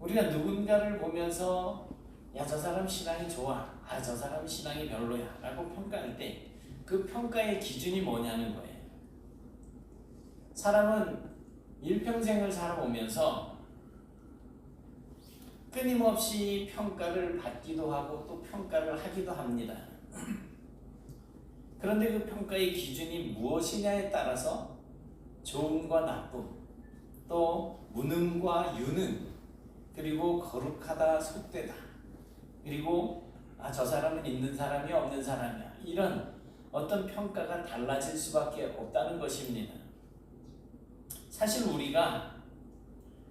우리가 누군가를 보면서 야, 저 사람 신앙이 좋아, 아, 저 사람 신앙이 별로야 라고 평가할 때 그 평가의 기준이 뭐냐는 거예요. 사람은 일평생을 살아오면서 끊임없이 평가를 받기도 하고 또 평가를 하기도 합니다. 그런데 그 평가의 기준이 무엇이냐에 따라서 좋음과 나쁨, 또 무능과 유능, 그리고 거룩하다 속되다, 그리고 저 사람은 있는 사람이 없는 사람이야, 이런 어떤 평가가 달라질 수밖에 없다는 것입니다. 사실 우리가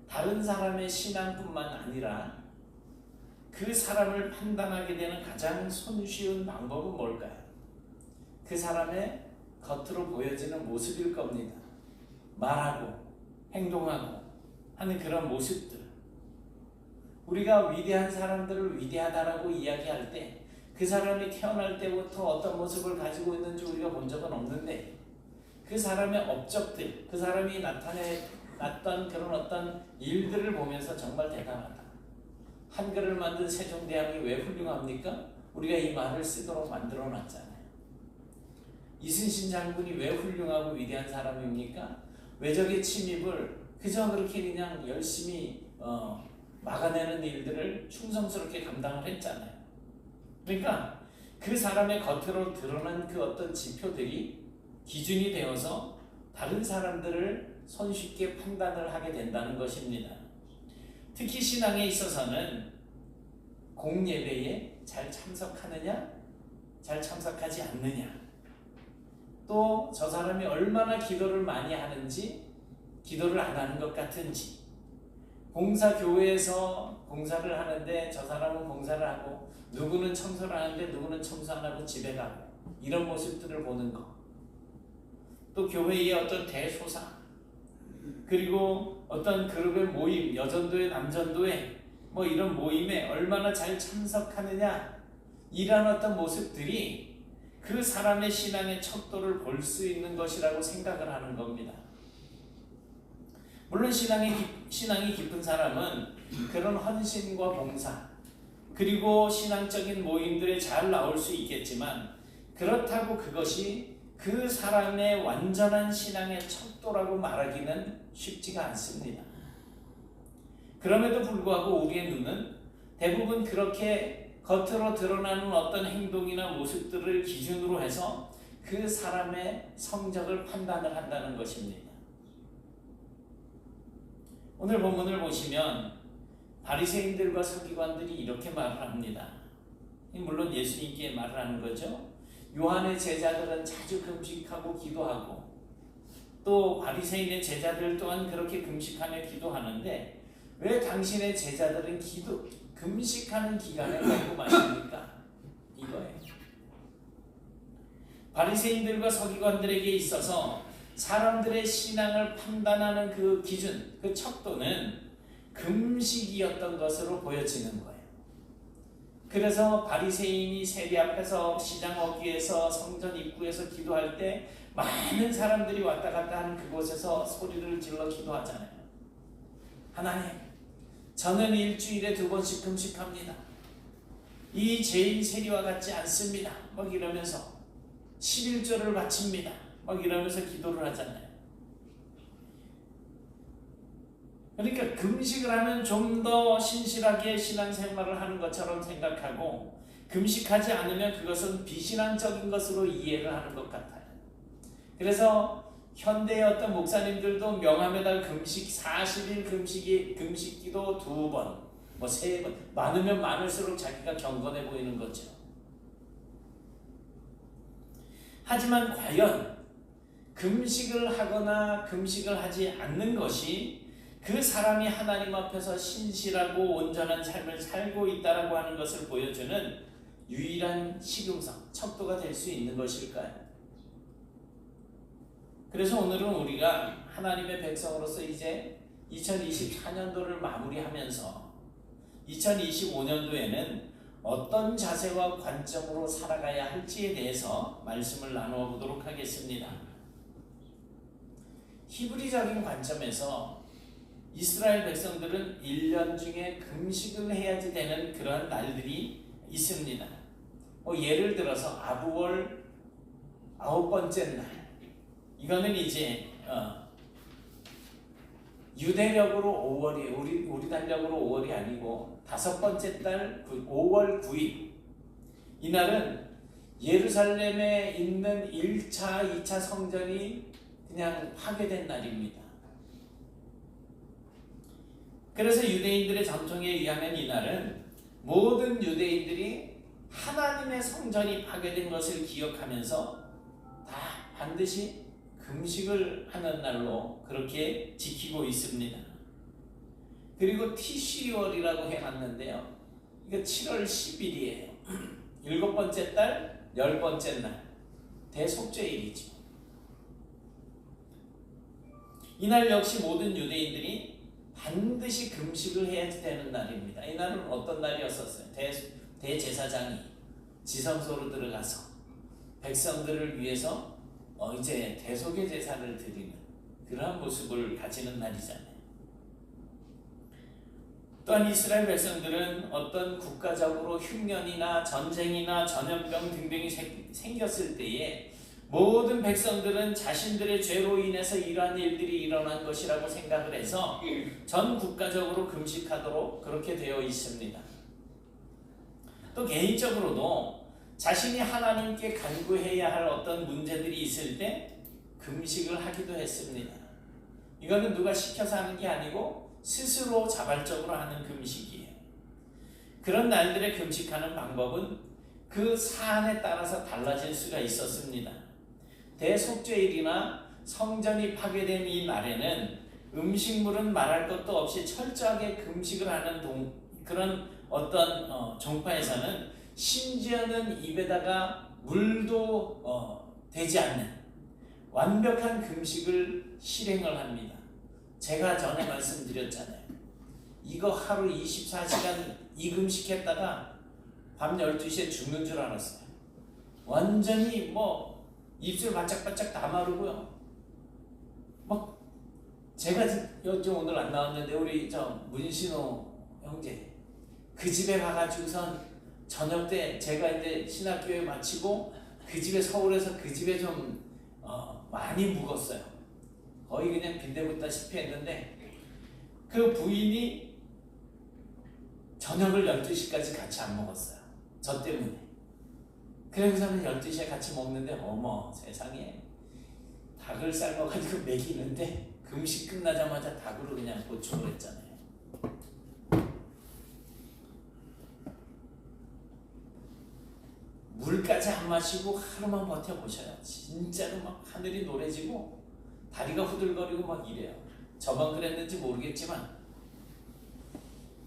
다른 사람의 신앙뿐만 아니라 그 사람을 판단하게 되는 가장 손쉬운 방법은 뭘까요? 그 사람의 겉으로 보여지는 모습일 겁니다. 말하고 행동하고 하는 그런 모습들. 우리가 위대한 사람들을 위대하다라고 이야기할 때 그 사람이 태어날 때부터 어떤 모습을 가지고 있는지 우리가 본 적은 없는데 그 사람의 업적들, 그 사람이 나타났던 그런 어떤 일들을 보면서 정말 대단하다. 한글을 만든 세종대왕이 왜 훌륭합니까? 우리가 이 말을 쓰도록 만들어 놨잖아요. 이순신 장군이 왜 훌륭하고 위대한 사람입니까? 외적의 침입을 그저 그렇게 그냥 열심히 막아내는 일들을 충성스럽게 감당을 했잖아요. 그러니까 그 사람의 겉으로 드러난 그 어떤 지표들이 기준이 되어서 다른 사람들을 손쉽게 판단을 하게 된다는 것입니다. 특히 신앙에 있어서는 공예배에 잘 참석하느냐, 잘 참석하지 않느냐, 또 저 사람이 얼마나 기도를 많이 하는지, 기도를 안 하는 것 같은지, 봉사교회에서 봉사를 하는데 저 사람은 봉사를 하고 누구는 청소를 하는데 누구는 청소 안 하고 집에 가고, 이런 모습들을 보는 것. 또 교회의 어떤 대소사, 그리고 어떤 그룹의 모임, 여전도회, 남전도회, 뭐 이런 모임에 얼마나 잘 참석하느냐, 이런 어떤 모습들이 그 사람의 신앙의 척도를 볼 수 있는 것이라고 생각을 하는 겁니다. 물론 신앙이 깊은 사람은 그런 헌신과 봉사, 그리고 신앙적인 모임들에 잘 나올 수 있겠지만 그렇다고 그것이 그 사람의 완전한 신앙의 척도라고 말하기는 쉽지가 않습니다. 그럼에도 불구하고 우리의 눈은 대부분 그렇게 겉으로 드러나는 어떤 행동이나 모습들을 기준으로 해서 그 사람의 성적을 판단을 한다는 것입니다. 오늘 본문을 보시면 바리새인들과 서기관들이 이렇게 말을 합니다. 물론 예수님께 말을 하는 거죠. 요한의 제자들은 자주 금식하고 기도하고 또 바리새인의 제자들 또한 그렇게 금식하며 기도하는데 왜 당신의 제자들은 금식하는 기간에 먹고 마십니까? 이거예요. 바리새인들과 서기관들에게 있어서 사람들의 신앙을 판단하는 그 기준, 그 척도는 금식이었던 것으로 보여지는 거예요. 그래서 바리새인이 세리 앞에서 시장 어귀에서 성전 입구에서 기도할 때 많은 사람들이 왔다 갔다 하는 그곳에서 소리를 질러 기도하잖아요. 하나님, 저는 일주일에 2번씩 금식합니다. 이 죄인 세리와 같지 않습니다. 막 이러면서 11조를 바칩니다. 막 이러면서 기도를 하잖아요. 그러니까 금식을 하면 좀 더 신실하게 신앙생활을 하는 것처럼 생각하고 금식하지 않으면 그것은 비신앙적인 것으로 이해를 하는 것 같아요. 그래서 현대의 어떤 목사님들도 명함에다가 금식 40일 금식기도 2번, 뭐 3번, 많으면 많을수록 자기가 경건해 보이는 거죠. 하지만 과연 금식을 하거나 금식을 하지 않는 것이 그 사람이 하나님 앞에서 신실하고 온전한 삶을 살고 있다라고 하는 것을 보여주는 유일한 시금석, 척도가 될 수 있는 것일까요? 그래서 오늘은 우리가 하나님의 백성으로서 이제 2024년도를 마무리하면서 2025년도에는 어떤 자세와 관점으로 살아가야 할지에 대해서 말씀을 나누어 보도록 하겠습니다. 히브리적인 관점에서 이스라엘 백성들은 1년 중에 금식을 해야지 되는 그런 날들이 있습니다. 예를 들어서 아부월 9번째 날, 이거는 이제 유대력으로 5월이에요. 우리 달력으로 5월이 아니고 5번째 달 5월 9일. 이날은 예루살렘에 있는 1차, 2차 성전이 그냥 파괴된 날입니다. 그래서 유대인들의 전통에 의하면 이날은 모든 유대인들이 하나님의 성전이 파괴된 것을 기억하면서 다 반드시 금식을 하는 날로 그렇게 지키고 있습니다. 그리고 티시월이라고 해놨는데요. 이거 7월 10일이에요. 7번째 달, 10번째 날, 대속죄일이죠. 이날 역시 모든 유대인들이 반드시 금식을 해야 되는 날입니다. 이날은 어떤 날이었었어요? 대제사장이 지성소로 들어가서 백성들을 위해서 이제 대속의 제사를 드리는 그러한 모습을 가지는 날이잖아요. 또한 이스라엘 백성들은 어떤 국가적으로 흉년이나 전쟁이나 전염병 등등이 생겼을 때에 모든 백성들은 자신들의 죄로 인해서 이러한 일들이 일어난 것이라고 생각을 해서 전 국가적으로 금식하도록 그렇게 되어 있습니다. 또 개인적으로도 자신이 하나님께 간구해야 할 어떤 문제들이 있을 때 금식을 하기도 했습니다. 이거는 누가 시켜서 하는 게 아니고 스스로 자발적으로 하는 금식이에요. 그런 날들에 금식하는 방법은 그 사안에 따라서 달라질 수가 있었습니다. 대속죄일이나 성전이 파괴된 이 날에는 음식물은 말할 것도 없이 철저하게 금식을 하는 그런 어떤 종파에서는 심지어는 입에다가 물도 되지 않는 완벽한 금식을 실행을 합니다. 제가 전에 말씀드렸잖아요. 이거 하루 24시간 이금식했다가 밤 12시에 죽는 줄 알았어요. 완전히 입술 바짝바짝 다 마르고요. 제가 요즘 오늘 안 나왔는데 우리 문신호 형제 그 집에 가가지고선 저녁 때 제가 이제 신학교에 마치고 그 집에 서울에서 그 집에 좀 많이 묵었어요. 거의 그냥 빈대붙다시피 했는데 그 부인이 저녁을 12시까지 같이 안 먹었어요. 저 때문에. 그래서는 12시에 같이 먹는데 어머 세상에 닭을 삶아가지고 먹이는데 금식 끝나자마자 닭으로 그냥 보충을 했잖아요. 물까지 안 마시고 하루만 버텨보셔요. 진짜로 하늘이 노래지고 다리가 후들거리고 이래요. 저만 그랬는지 모르겠지만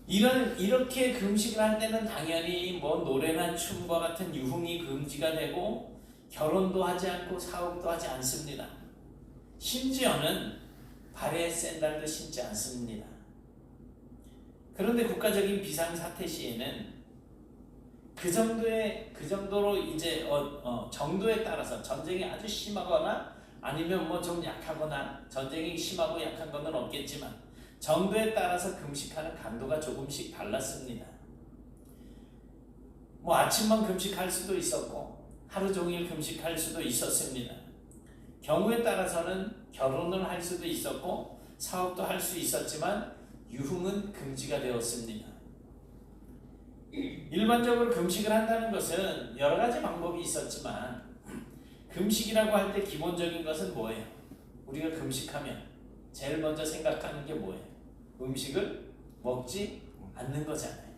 이렇게 금식을 할 때는 당연히 노래나 춤과 같은 유흥이 금지가 되고 결혼도 하지 않고 사업도 하지 않습니다. 심지어는 발에 샌들도 신지 않습니다. 그런데 국가적인 비상사태 시에는 그 정도로 이제 정도에 따라서 전쟁이 아주 심하거나 아니면 좀 약하거나 전쟁이 심하고 약한 것은 없겠지만 정도에 따라서 금식하는 강도가 조금씩 달랐습니다. 아침만 금식할 수도 있었고 하루 종일 금식할 수도 있었습니다. 경우에 따라서는 결혼을 할 수도 있었고 사업도 할 수 있었지만 유흥은 금지가 되었습니다. 일반적으로 금식을 한다는 것은 여러 가지 방법이 있었지만 금식이라고 할 때 기본적인 것은 뭐예요? 우리가 금식하면 제일 먼저 생각하는 게 뭐예요? 음식을 먹지 않는 거잖아요.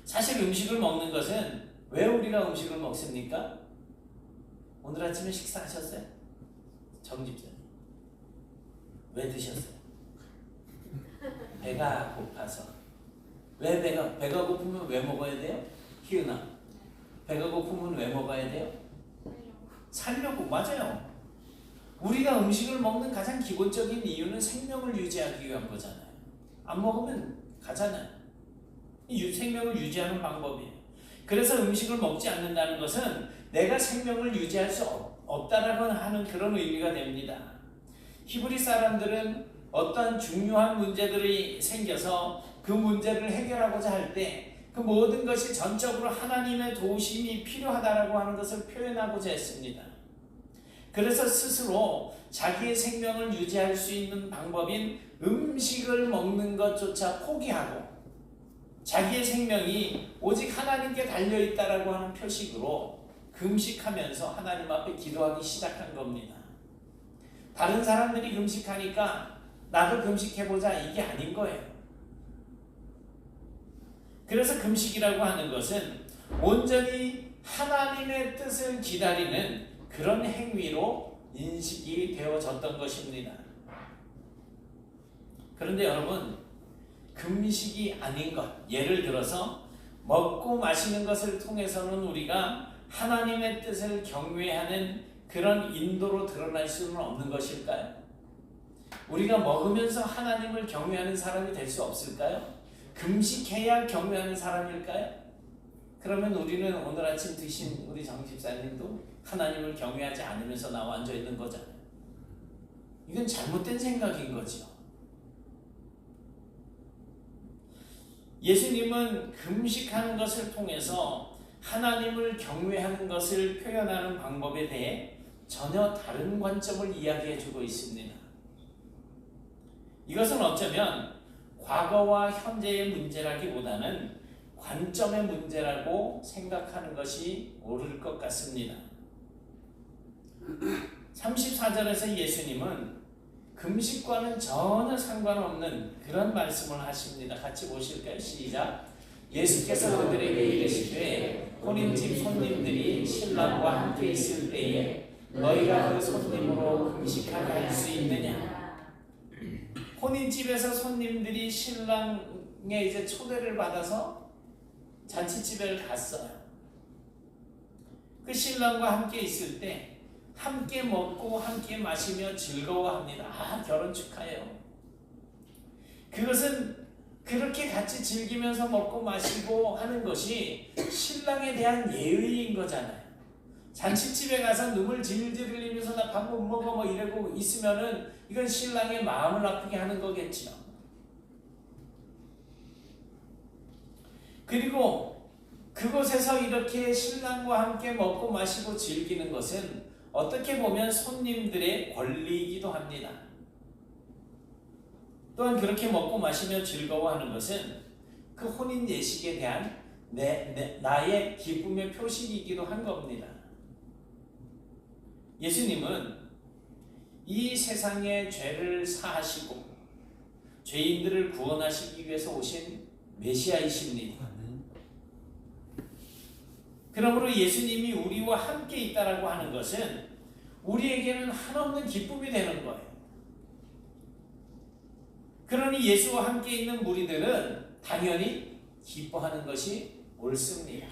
사실 음식을 먹는 것은 왜 우리가 음식을 먹습니까? 오늘 아침에 식사하셨어요? 정집사님 왜 드셨어요? 배가 고파서. 왜 배가 고프면 왜 먹어야 돼요? 희은아, 배가 고프면 왜 먹어야 돼요? 살려고. 맞아요. 우리가 음식을 먹는 가장 기본적인 이유는 생명을 유지하기 위한 거잖아요. 안 먹으면 가잖아요. 생명을 유지하는 방법이에요. 그래서 음식을 먹지 않는다는 것은 내가 생명을 유지할 수 없다라고 하는 그런 의미가 됩니다. 히브리 사람들은 어떤 중요한 문제들이 생겨서 그 문제를 해결하고자 할 때 그 모든 것이 전적으로 하나님의 도우심이 필요하다라고 하는 것을 표현하고자 했습니다. 그래서 스스로 자기의 생명을 유지할 수 있는 방법인 음식을 먹는 것조차 포기하고 자기의 생명이 오직 하나님께 달려있다라고 하는 표식으로 금식하면서 하나님 앞에 기도하기 시작한 겁니다. 다른 사람들이 금식하니까 나도 금식해보자, 이게 아닌 거예요. 그래서 금식이라고 하는 것은 온전히 하나님의 뜻을 기다리는 그런 행위로 인식이 되어졌던 것입니다. 그런데 여러분, 금식이 아닌 것, 예를 들어서 먹고 마시는 것을 통해서는 우리가 하나님의 뜻을 경외하는 그런 인도로 드러날 수는 없는 것일까요? 우리가 먹으면서 하나님을 경외하는 사람이 될 수 없을까요? 금식해야 경외하는 사람일까요? 그러면 우리는 오늘 아침 드신 우리 정 집사님도 하나님을 경외하지 않으면서 나와 앉아 있는 거잖아요. 이건 잘못된 생각인 거죠. 예수님은 금식하는 것을 통해서 하나님을 경외하는 것을 표현하는 방법에 대해 전혀 다른 관점을 이야기해 주고 있습니다. 이것은 어쩌면 과거와 현재의 문제라기보다는 관점의 문제라고 생각하는 것이 옳을 것 같습니다. 34절에서 예수님은 금식과는 전혀 상관없는 그런 말씀을 하십니다. 같이 보실까요? 시작. 예수께서 그들에게 이르시되 혼인집 손님들이 신랑과 함께 있을 때에 너희가 그 손님으로 금식하게 할 수 있느냐? 혼인집에서 손님들이 신랑의 이제 초대를 받아서 잔치집에 갔어요. 그 신랑과 함께 있을 때 함께 먹고 함께 마시며 즐거워합니다. 아, 결혼 축하해요. 그것은 그렇게 같이 즐기면서 먹고 마시고 하는 것이 신랑에 대한 예의인 거잖아요. 잔치집에 가서 눈물 질질 흘리면서 나 밥 못 먹어 뭐 이러고 있으면은 이건 신랑의 마음을 아프게 하는 거겠죠. 그리고 그곳에서 이렇게 신랑과 함께 먹고 마시고 즐기는 것은 어떻게 보면 손님들의 권리이기도 합니다. 또한 그렇게 먹고 마시며 즐거워하는 것은 그 혼인 예식에 대한 나의 기쁨의 표식이기도 한 겁니다. 예수님은 이 세상의 죄를 사하시고 죄인들을 구원하시기 위해서 오신 메시아이십니다. 그러므로 예수님이 우리와 함께 있다라고 하는 것은 우리에게는 한없는 기쁨이 되는 거예요. 그러니 예수와 함께 있는 무리들은 당연히 기뻐하는 것이 옳습니다.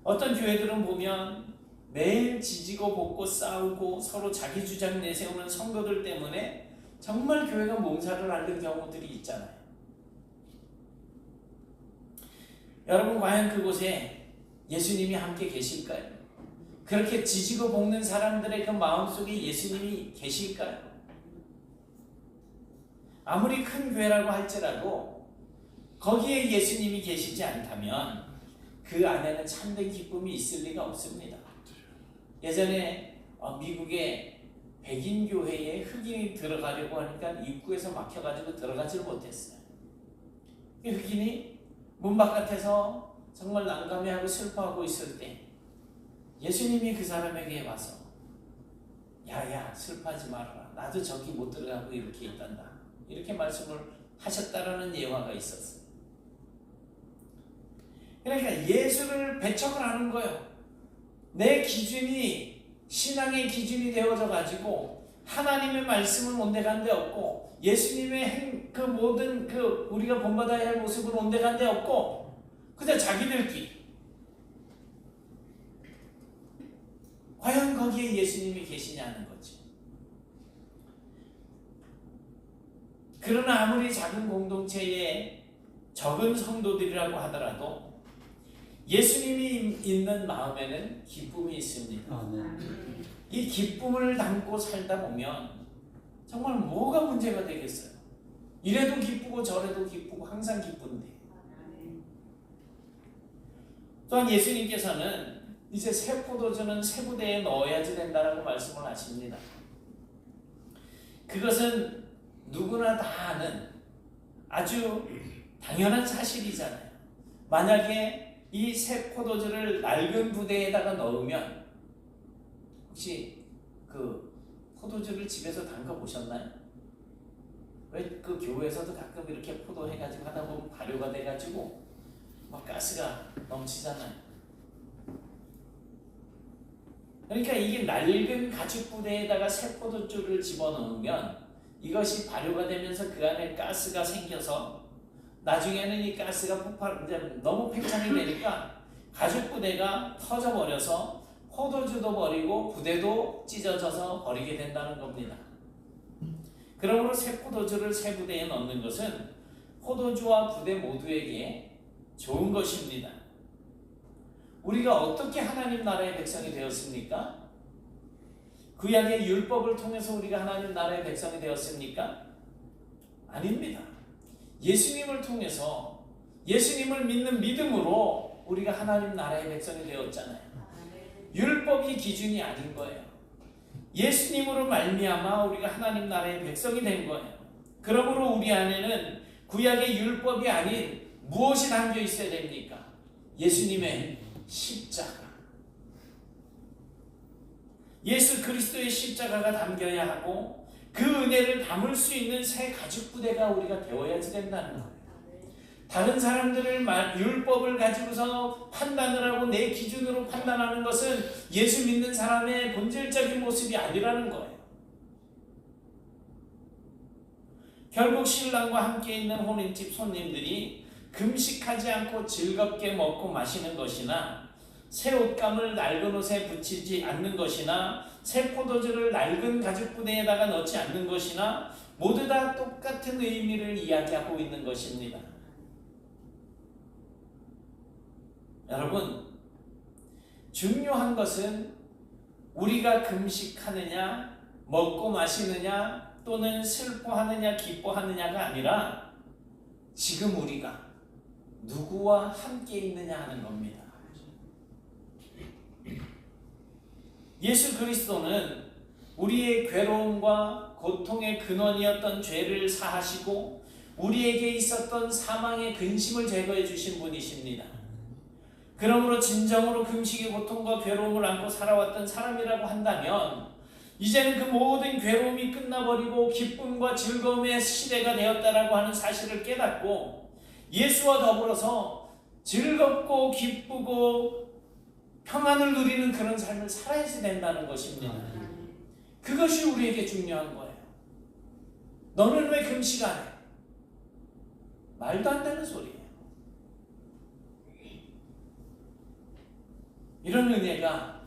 어떤 교회들은 보면 매일 지지고 볶고 싸우고 서로 자기 주장 내세우는 성도들 때문에 정말 교회가 몸살을 앓는 경우들이 있잖아요. 여러분, 과연 그곳에 예수님이 함께 계실까요? 그렇게 지지고 볶는 사람들의 그 마음속에 예수님이 계실까요? 아무리 큰 교회라고 할지라도 거기에 예수님이 계시지 않다면 그 안에는 참된 기쁨이 있을 리가 없습니다. 예전에 미국의 백인 교회에 흑인이 들어가려고 하니까 입구에서 막혀가지고 들어가지를 못했어요. 흑인이 문 바깥에서 정말 난감해하고 슬퍼하고 있을 때 예수님이 그 사람에게 와서 야야 슬퍼하지 말아라, 나도 저기 못 들어가고 이렇게 있단다, 이렇게 말씀을 하셨다라는 예화가 있었어요. 그러니까 예수를 배척을 하는 거예요. 내 기준이 신앙의 기준이 되어져 가지고 하나님의 말씀은 온데간데 없고 예수님의 그 모든 그 우리가 본받아야 할 모습은 온데간데 없고 그냥 자기들끼리. 과연 거기에 예수님이 계시냐는 거지. 그러나 아무리 작은 공동체에 적은 성도들이라고 하더라도 예수님이 있는 마음에는 기쁨이 있습니다. 이 기쁨을 담고 살다 보면 정말 뭐가 문제가 되겠어요? 이래도 기쁘고 저래도 기쁘고 항상 기쁜데. 또한 예수님께서는 이제 새 포도주는 새 부대에 넣어야지 된다라고 말씀을 하십니다. 그것은 누구나 다 아는 아주 당연한 사실이잖아요. 만약에 이 새 포도주를 낡은 부대에다가 넣으면 혹시 그 포도주를 집에서 담가 보셨나요? 왜 그 교회에서도 가끔 이렇게 포도 해가지고 하다 보면 발효가 돼가지고 막 가스가 넘치잖아요. 그러니까 이게 낡은 가죽 부대에다가 새 포도주를 집어넣으면 이것이 발효가 되면서 그 안에 가스가 생겨서 나중에는 이 가스가 이제 너무 팽창이 되니까 가죽 부대가 터져버려서 포도주도 버리고 부대도 찢어져서 버리게 된다는 겁니다. 그러므로 새 포도주를 새 부대에 넣는 것은 포도주와 부대 모두에게 좋은 것입니다. 우리가 어떻게 하나님 나라의 백성이 되었습니까? 구약의 율법을 통해서 우리가 하나님 나라의 백성이 되었습니까? 아닙니다. 예수님을 통해서 예수님을 믿는 믿음으로 우리가 하나님 나라의 백성이 되었잖아요. 율법이 기준이 아닌 거예요. 예수님으로 말미암아 우리가 하나님 나라의 백성이 된 거예요. 그러므로 우리 안에는 구약의 율법이 아닌 무엇이 담겨 있어야 됩니까? 예수님의 십자가. 예수 그리스도의 십자가가 담겨야 하고 그 은혜를 담을 수 있는 새 가죽 부대가 우리가 되어야지 된다는 거예요. 다른 사람들을 율법을 가지고서 판단을 하고 내 기준으로 판단하는 것은 예수 믿는 사람의 본질적인 모습이 아니라는 거예요. 결국 신랑과 함께 있는 혼인집 손님들이 금식하지 않고 즐겁게 먹고 마시는 것이나 새 옷감을 낡은 옷에 붙이지 않는 것이나 새 포도주를 낡은 가죽 부대에다가 넣지 않는 것이나 모두 다 똑같은 의미를 이야기하고 있는 것입니다. 여러분, 중요한 것은 우리가 금식하느냐, 먹고 마시느냐, 또는 슬퍼하느냐, 기뻐하느냐가 아니라 지금 우리가 누구와 함께 있느냐 하는 겁니다. 예수 그리스도는 우리의 괴로움과 고통의 근원이었던 죄를 사하시고 우리에게 있었던 사망의 근심을 제거해 주신 분이십니다. 그러므로 진정으로 금식의 고통과 괴로움을 안고 살아왔던 사람이라고 한다면 이제는 그 모든 괴로움이 끝나버리고 기쁨과 즐거움의 시대가 되었다라고 하는 사실을 깨닫고 예수와 더불어서 즐겁고 기쁘고 평안을 누리는 그런 삶을 살아야지 된다는 것입니다. 그것이 우리에게 중요한 거예요. 너는 왜 금식 안 해? 말도 안 되는 소리예요. 이런 은혜가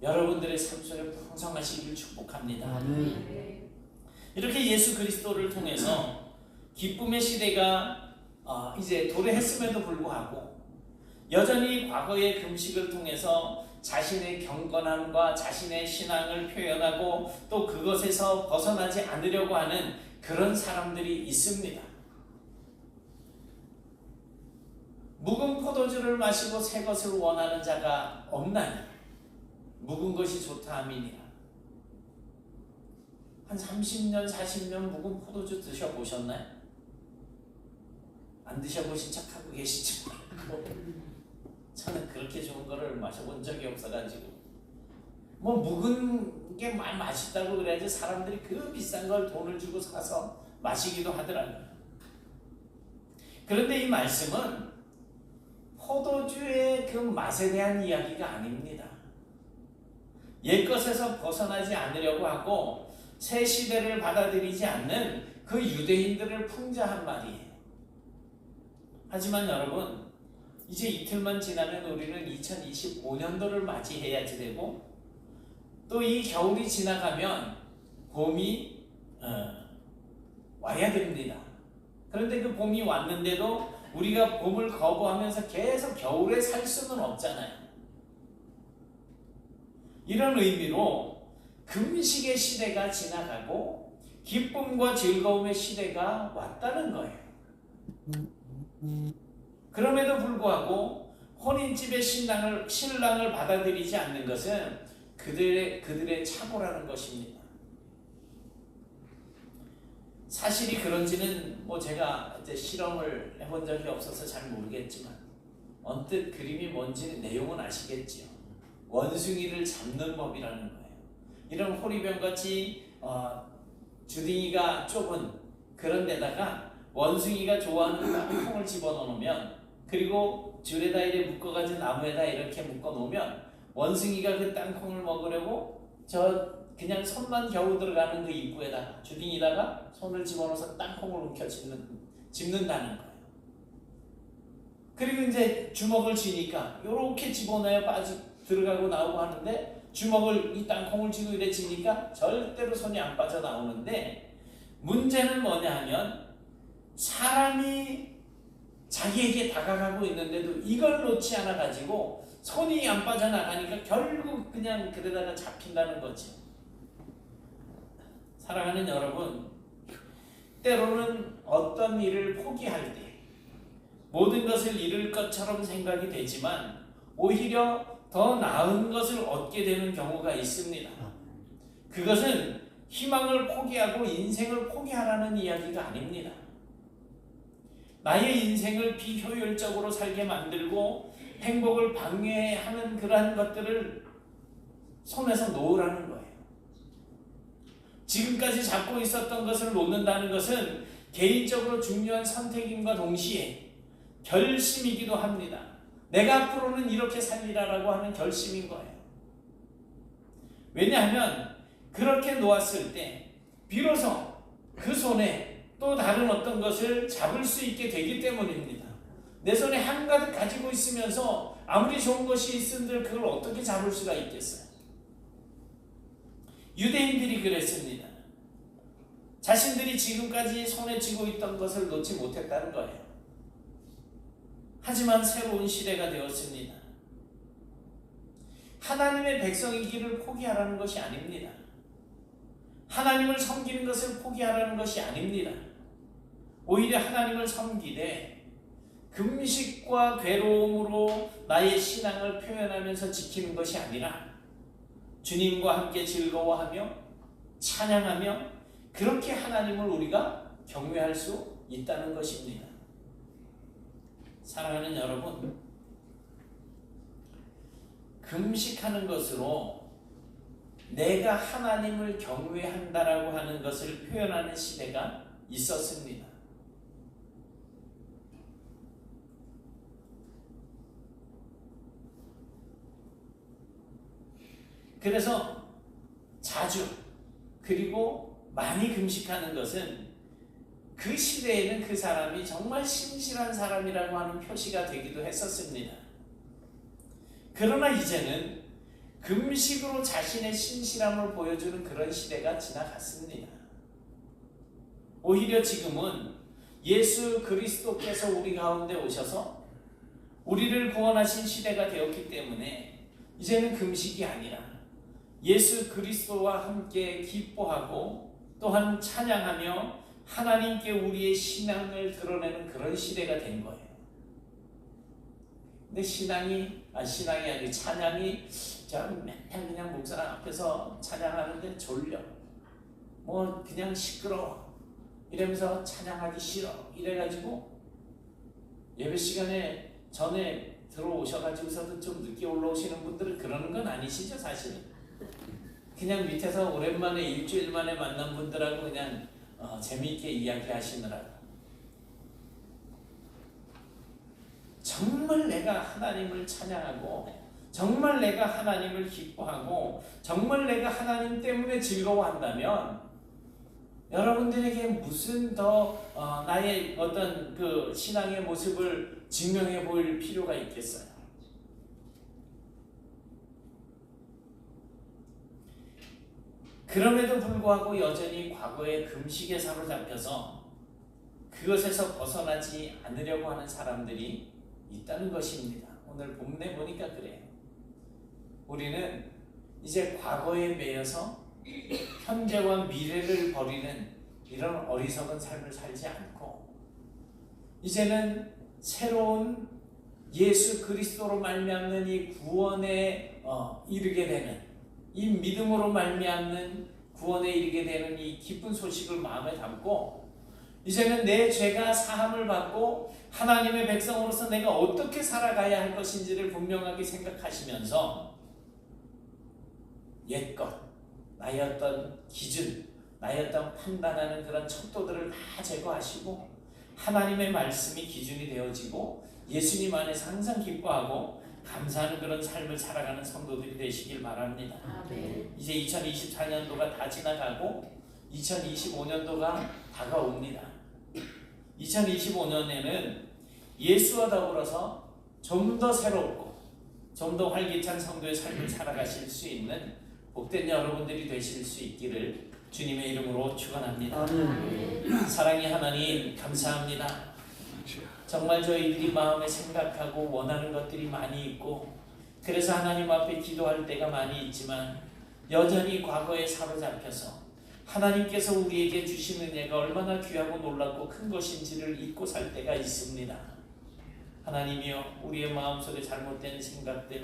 여러분들의 삶 속에 풍성하시기를 축복합니다. 이렇게 예수 그리스도를 통해서 기쁨의 시대가 이제 도래했음에도 불구하고 여전히 과거의 금식을 통해서 자신의 경건함과 자신의 신앙을 표현하고 또 그것에서 벗어나지 않으려고 하는 그런 사람들이 있습니다. 묵은 포도주를 마시고 새 것을 원하는 자가 없나니 묵은 것이 좋다 함이니라. 한 30년 40년 묵은 포도주 드셔보셨나요? 안 드셔보신 척하고 계시지 말고 저는 그렇게 좋은 거를 마셔본 적이 없어가지고 뭐 묵은 게 맛있다고 그래야지 사람들이 그 비싼 걸 돈을 주고 사서 마시기도 하더라고요. 그런데 이 말씀은 포도주의 그 맛에 대한 이야기가 아닙니다. 옛것에서 벗어나지 않으려고 하고 새 시대를 받아들이지 않는 그 유대인들을 풍자한 말이에요. 하지만 여러분, 이제 이틀만 지나면 우리는 2025년도를 맞이해야지 되고 또 이 겨울이 지나가면 봄이 와야 됩니다. 그런데 그 봄이 왔는데도 우리가 봄을 거부하면서 계속 겨울에 살 수는 없잖아요. 이런 의미로 금식의 시대가 지나가고 기쁨과 즐거움의 시대가 왔다는 거예요. 그럼에도 불구하고 혼인집의 신랑을 받아들이지 않는 것은 그들의 착오라는 것입니다. 사실이 그런지는 제가 이제 실험을 해본 적이 없어서 잘 모르겠지만 언뜻 그림이 뭔지 내용은 아시겠지요. 원숭이를 잡는 법이라는 거예요. 이런 호리병같이 주둥이가 좁은 그런 데다가 원숭이가 좋아하는 땅콩을 집어넣으면, 그리고 줄에다 이렇게 묶어가지고 나무에다 이렇게 묶어놓으면 원숭이가 그 땅콩을 먹으려고 그냥 손만 겨우 들어가는 그 입구에다가 주둥이다가 손을 집어넣어서 땅콩을 움켜 집는다는 거예요. 그리고 이제 주먹을 쥐니까 요렇게 집어넣어야 들어가고 나오고 하는데, 주먹을 이 땅콩을 쥐고 이래 쥐니까 절대로 손이 안 빠져나오는데, 문제는 뭐냐 하면 사람이 자기에게 다가가고 있는데도 이걸 놓지 않아 가지고 손이 안 빠져나가니까 결국 그냥 그러다가 잡힌다는 거죠. 사랑하는 여러분, 때로는 어떤 일을 포기할 때 모든 것을 잃을 것처럼 생각이 되지만 오히려 더 나은 것을 얻게 되는 경우가 있습니다. 그것은 희망을 포기하고 인생을 포기하라는 이야기가 아닙니다. 나의 인생을 비효율적으로 살게 만들고 행복을 방해하는 그러한 것들을 손에서 놓으라는 거예요. 지금까지 잡고 있었던 것을 놓는다는 것은 개인적으로 중요한 선택임과 동시에 결심이기도 합니다. 내가 앞으로는 이렇게 살리라라고 하는 결심인 거예요. 왜냐하면 그렇게 놓았을 때 비로소 그 손에 또 다른 어떤 것을 잡을 수 있게 되기 때문입니다. 내 손에 한가득 가지고 있으면서 아무리 좋은 것이 있은들 그걸 어떻게 잡을 수가 있겠어요? 유대인들이 그랬습니다. 자신들이 지금까지 손에 쥐고 있던 것을 놓지 못했다는 거예요. 하지만 새로운 시대가 되었습니다. 하나님의 백성이기를 포기하라는 것이 아닙니다. 하나님을 섬기는 것을 포기하라는 것이 아닙니다. 오히려 하나님을 섬기되 금식과 괴로움으로 나의 신앙을 표현하면서 지키는 것이 아니라 주님과 함께 즐거워하며 찬양하며 그렇게 하나님을 우리가 경외할 수 있다는 것입니다. 사랑하는 여러분, 금식하는 것으로 내가 하나님을 경외한다라고 하는 것을 표현하는 시대가 있었습니다. 그래서 자주 그리고 많이 금식하는 것은 그 시대에는 그 사람이 정말 신실한 사람이라고 하는 표시가 되기도 했었습니다. 그러나 이제는 금식으로 자신의 신실함을 보여주는 그런 시대가 지나갔습니다. 오히려 지금은 예수 그리스도께서 우리 가운데 오셔서 우리를 구원하신 시대가 되었기 때문에 이제는 금식이 아니라 예수 그리스도와 함께 기뻐하고 또한 찬양하며 하나님께 우리의 신앙을 드러내는 그런 시대가 된 거예요. 근데 찬양이 맨날 그냥 목사 앞에서 찬양하는데 졸려. 그냥 시끄러워. 이러면서 찬양하기 싫어. 이래가지고 예배 시간에 전에 들어오셔가지고서도 좀 늦게 올라오시는 분들은 그러는 건 아니시죠, 사실은. 그냥 밑에서 오랜만에 일주일 만에 만난 분들하고 그냥 재미있게 이야기하시느라고. 정말 내가 하나님을 찬양하고 정말 내가 하나님을 기뻐하고 정말 내가 하나님 때문에 즐거워한다면 여러분들에게 무슨 더 나의 어떤 그 신앙의 모습을 증명해 보일 필요가 있겠어요? 그럼에도 불구하고 여전히 과거의 금식에 사로잡혀서 그것에서 벗어나지 않으려고 하는 사람들이 있다는 것입니다. 오늘 본문에 보니까 그래요. 우리는 이제 과거에 매여서 현재와 미래를 버리는 이런 어리석은 삶을 살지 않고 이제는 새로운 예수 그리스도로 말미암는 이 구원에 이르게 되는, 이 믿음으로 말미암는 구원에 이르게 되는 이 기쁜 소식을 마음에 담고 이제는 내 죄가 사함을 받고 하나님의 백성으로서 내가 어떻게 살아가야 할 것인지를 분명하게 생각하시면서 옛것, 나의 어떤 기준, 나의 어떤 판단하는 그런 척도들을 다 제거하시고 하나님의 말씀이 기준이 되어지고 예수님 안에서 항상 기뻐하고 감사하는 그런 삶을 살아가는 성도들이 되시길 바랍니다. 아멘. 이제 2024년도가 다 지나가고 2025년도가 다가옵니다. 2025년에는 예수와 더불어서 좀 더 새롭고 좀 더 활기찬 성도의 삶을 살아가실 수 있는 복된 여러분들이 되실 수 있기를 주님의 이름으로 축원합니다. 사랑의 하나님 감사합니다. 정말 저희들이 마음에 생각하고 원하는 것들이 많이 있고 그래서 하나님 앞에 기도할 때가 많이 있지만 여전히 과거에 사로잡혀서 하나님께서 우리에게 주신 은혜가 얼마나 귀하고 놀랍고 큰 것인지를 잊고 살 때가 있습니다. 하나님이여, 우리의 마음속에 잘못된 생각들,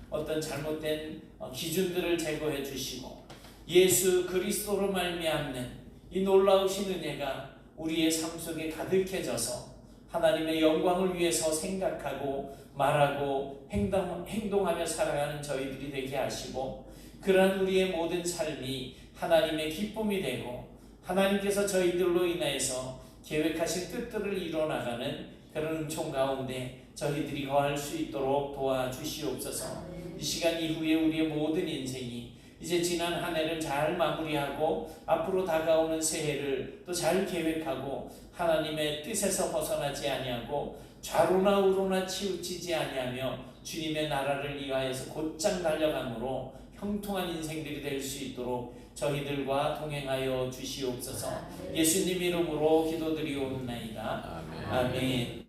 어떤 잘못된 기준들을 제거해 주시고 예수 그리스도로 말미암는 이 놀라우신 은혜가 우리의 삶 속에 가득해져서 하나님의 영광을 위해서 생각하고 말하고 행동하며 살아가는 저희들이 되게 하시고 그러한 우리의 모든 삶이 하나님의 기쁨이 되고 하나님께서 저희들로 인하여서 계획하신 뜻들을 이뤄나가는 그런 은총 가운데 저희들이 거할 수 있도록 도와주시옵소서. 이 시간 이후에 우리의 모든 인생이 이제 지난 한 해를 잘 마무리하고 앞으로 다가오는 새해를 또 잘 계획하고 하나님의 뜻에서 벗어나지 아니하고 좌로나 우로나 치우치지 아니하며 주님의 나라를 위하여서 곧장 달려감으로 형통한 인생들이 될 수 있도록 저희들과 동행하여 주시옵소서. 예수님 이름으로 기도드리옵나이다. 아멘.